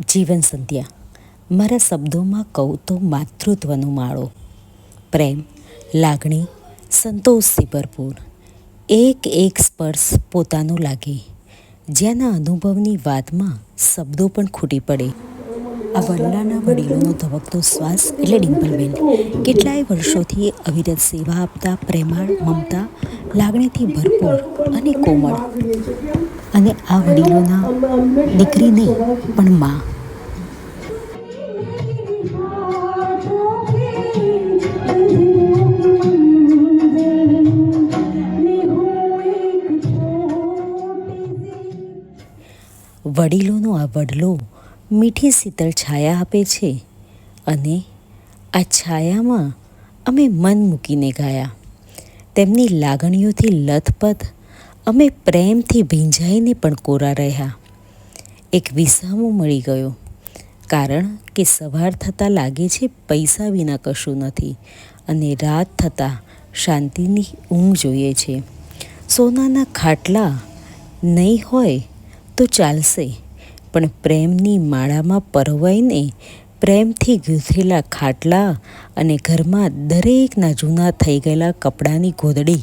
જીવન સંધ્યા મારા શબ્દોમાં કહું તો માતૃત્વનો માળો, પ્રેમ, લાગણી, સંતોષથી ભરપૂર. એક એક સ્પર્શ પોતાનો લાગે, જ્યાંના અનુભવની વાતમાં શબ્દો પણ ખૂટી પડે. આ વડલાના વડીલોનો ધબકતો શ્વાસ એટલે ડિમ્પલબેન. કેટલાય વર્ષોથી અવિરત સેવા આપતા, પ્રેમાળ, મમતા, લાગણીથી ભરપૂર અને કોમળ. અને આ વડીલોના દીકરી નહીં પણ માં. વડીલોનો આ વડલો મીઠી શીતળ છાયા આપે છે અને આ છાયામાં અમે મન મૂકીને ગાયા. તેમની લાગણીઓથી લથપથ અમે પ્રેમથી ભીંજાઈને પણ કોરા રહ્યા. એક વિસામો મળી ગયો, કારણ કે સવાર થતાં લાગે છે પૈસા વિના કશું નથી અને રાત થતાં શાંતિની ઊંઘ જોઈએ છે. સોનાના ખાટલા નહીં હોય તો ચાલશે, પણ પ્રેમની માળામાં પરોવાઈને પ્રેમથી ગૂંથેલા ખાટલા અને ઘરમાં દરેકના જૂના થઈ ગયેલા કપડાની ગોદડી,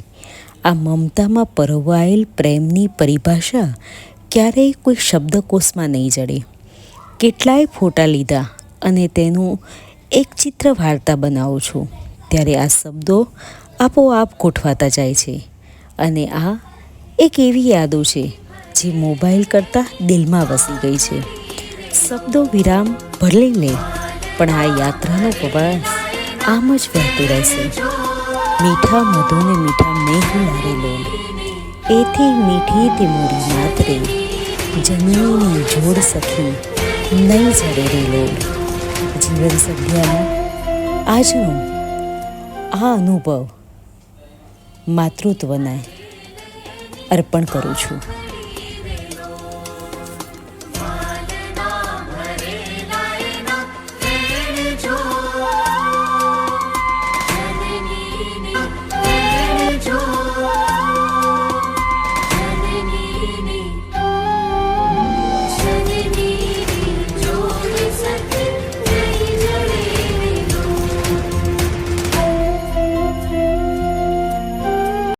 આ મમતામાં પરોવાયેલ પ્રેમની પરિભાષા ક્યારેય કોઈ શબ્દકોશમાં નહીં જડે. કેટલાય ફોટા લીધા અને તેનું એક ચિત્ર વાર્તા બનાવું છું ત્યારે આ શબ્દો આપોઆપ ગોઠવાતા જાય છે. અને આ એક એવી યાદો છે જે મોબાઈલ કરતાં દિલમાં વસી ગઈ છે. શબ્દો વિરામ ભલે લે, પણ આ યાત્રાનો પ્રવાસ આમ જ વહેતો રહેશે. મીઠા મધુને મીઠા મેહ લારેલો, એથી મીઠી તે મોરી માત્રે, જમીનની જોડ સખી નહીં જડે રેલો. જીવન સંધ્યાનો આજનો આ અનુભવ માતૃત્વને અર્પણ કરું છું.